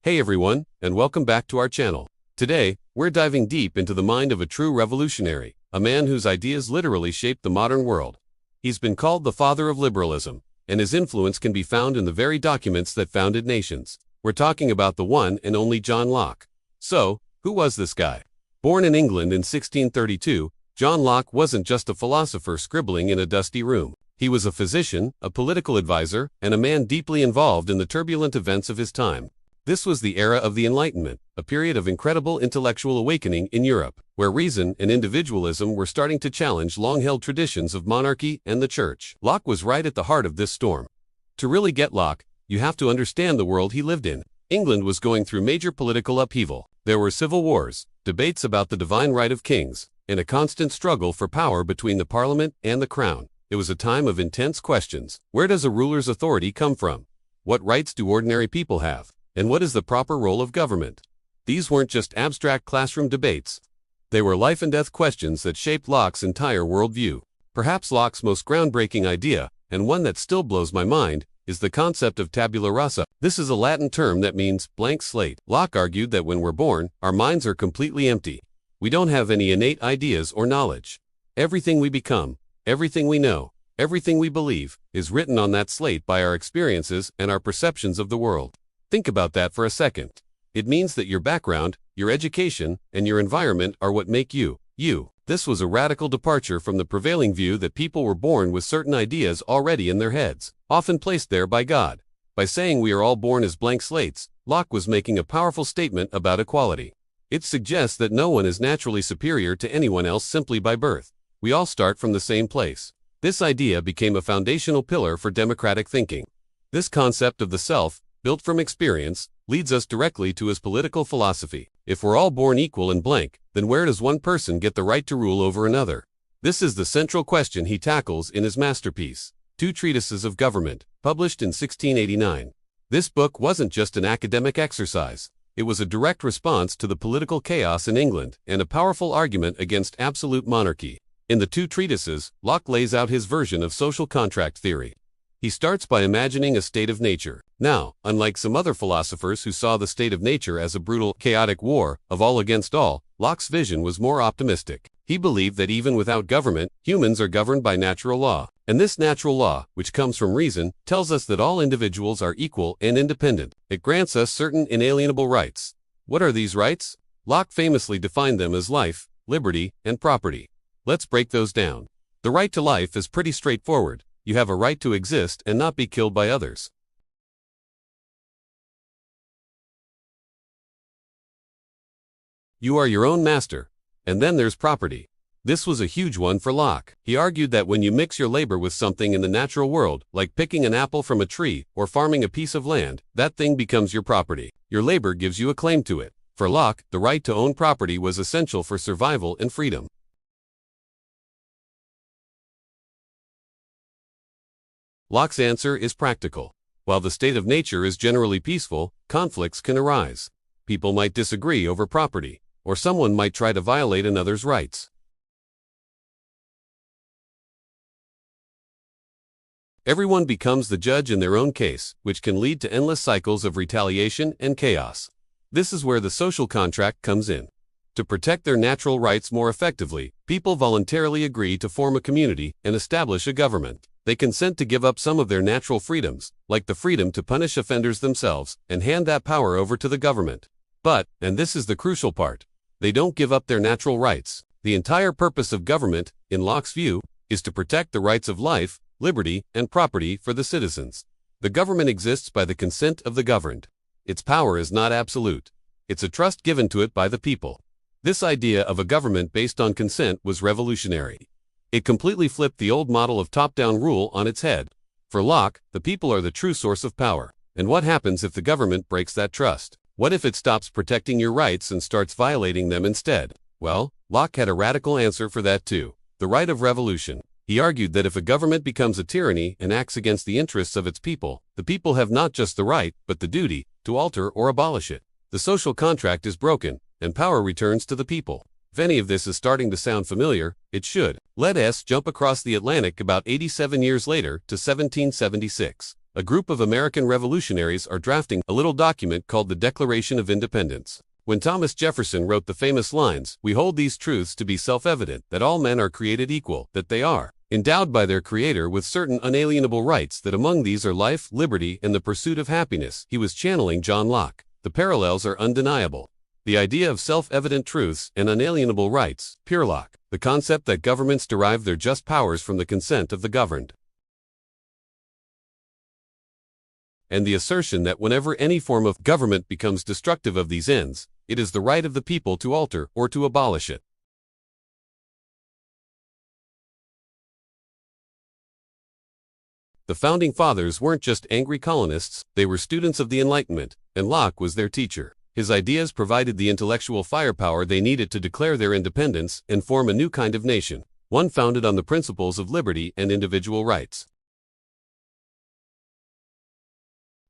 Hey everyone, and welcome back to our channel. Today, we're diving deep into the mind of a true revolutionary, a man whose ideas literally shaped the modern world. He's been called the father of liberalism, and his influence can be found in the very documents that founded nations. We're talking about the one and only John Locke. So, who was this guy? Born in England in 1632, John Locke wasn't just a philosopher scribbling in a dusty room. He was a physician, a political advisor, and a man deeply involved in the turbulent events of his time. This was the era of the Enlightenment, a period of incredible intellectual awakening in Europe, where reason and individualism were starting to challenge long-held traditions of monarchy and the church. Locke was right at the heart of this storm. To really get Locke, you have to understand the world he lived in. England was going through major political upheaval. There were civil wars, debates about the divine right of kings, and a constant struggle for power between the parliament and the crown. It was a time of intense questions. Where does a ruler's authority come from? What rights do ordinary people have? And what is the proper role of government? These weren't just abstract classroom debates. They were life and death questions that shaped Locke's entire worldview. Perhaps Locke's most groundbreaking idea, and one that still blows my mind, is the concept of tabula rasa. This is a Latin term that means blank slate. Locke argued that when we're born, our minds are completely empty. We don't have any innate ideas or knowledge. Everything we become, everything we know, everything we believe, is written on that slate by our experiences and our perceptions of the world. Think about that for a second. It means that your background, your education, and your environment are what make you, you. This was a radical departure from the prevailing view that people were born with certain ideas already in their heads, often placed there by God. By saying we are all born as blank slates, Locke was making a powerful statement about equality. It suggests that no one is naturally superior to anyone else simply by birth. We all start from the same place. This idea became a foundational pillar for democratic thinking. This concept of the self, built from experience, leads us directly to his political philosophy. If we're all born equal and blank, then where does one person get the right to rule over another? This is the central question he tackles in his masterpiece, Two Treatises of Government, published in 1689. This book wasn't just an academic exercise. It was a direct response to the political chaos in England and a powerful argument against absolute monarchy. In the Two Treatises, Locke lays out his version of social contract theory. He starts by imagining a state of nature. Now, unlike some other philosophers who saw the state of nature as a brutal, chaotic war of all against all, Locke's vision was more optimistic. He believed that even without government, humans are governed by natural law. And this natural law, which comes from reason, tells us that all individuals are equal and independent. It grants us certain inalienable rights. What are these rights? Locke famously defined them as life, liberty, and property. Let's break those down. The right to life is pretty straightforward. You have a right to exist and not be killed by others. You are your own master. And then there's property. This was a huge one for Locke. He argued that when you mix your labor with something in the natural world, like picking an apple from a tree or farming a piece of land, that thing becomes your property. Your labor gives you a claim to it. For Locke, the right to own property was essential for survival and freedom. Locke's answer is practical. While the state of nature is generally peaceful, conflicts can arise. People might disagree over property, or someone might try to violate another's rights. Everyone becomes the judge in their own case, which can lead to endless cycles of retaliation and chaos. This is where the social contract comes in. To protect their natural rights more effectively, people voluntarily agree to form a community and establish a government. They consent to give up some of their natural freedoms, like the freedom to punish offenders themselves, and hand that power over to the government. But, and this is the crucial part, they don't give up their natural rights. The entire purpose of government, in Locke's view, is to protect the rights of life, liberty, and property for the citizens. The government exists by the consent of the governed. Its power is not absolute. It's a trust given to it by the people. This idea of a government based on consent was revolutionary. It completely flipped the old model of top-down rule on its head. For Locke, the people are the true source of power. And what happens if the government breaks that trust? What if it stops protecting your rights and starts violating them instead? Well, Locke had a radical answer for that too. The right of revolution. He argued that if a government becomes a tyranny and acts against the interests of its people, the people have not just the right, but the duty, to alter or abolish it. The social contract is broken, and power returns to the people. If any of this is starting to sound familiar, it should. Let us jump across the Atlantic about 87 years later to 1776. A group of American revolutionaries are drafting a little document called the Declaration of Independence. When Thomas Jefferson wrote the famous lines, "We hold these truths to be self-evident, that all men are created equal, that they are endowed by their Creator with certain unalienable rights, that among these are life, liberty, and the pursuit of happiness," he was channeling John Locke. The parallels are undeniable. The idea of self-evident truths and unalienable rights, pure Locke. The concept that governments derive their just powers from the consent of the governed. And the assertion that whenever any form of government becomes destructive of these ends, it is the right of the people to alter or to abolish it. The Founding Fathers weren't just angry colonists, they were students of the Enlightenment, and Locke was their teacher. His ideas provided the intellectual firepower they needed to declare their independence and form a new kind of nation, one founded on the principles of liberty and individual rights.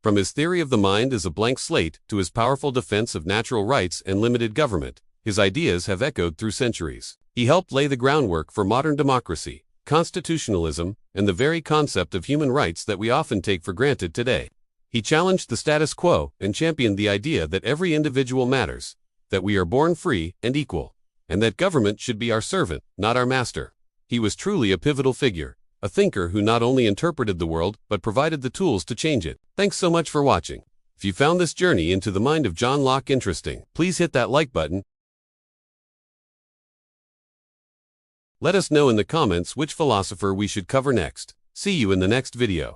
From his theory of the mind as a blank slate to his powerful defense of natural rights and limited government, his ideas have echoed through centuries. He helped lay the groundwork for modern democracy, constitutionalism, and the very concept of human rights that we often take for granted today. He challenged the status quo and championed the idea that every individual matters, that we are born free and equal, and that government should be our servant, not our master. He was truly a pivotal figure, a thinker who not only interpreted the world but provided the tools to change it. Thanks so much for watching. If you found this journey into the mind of John Locke interesting, please hit that like button. Let us know in the comments which philosopher we should cover next. See you in the next video.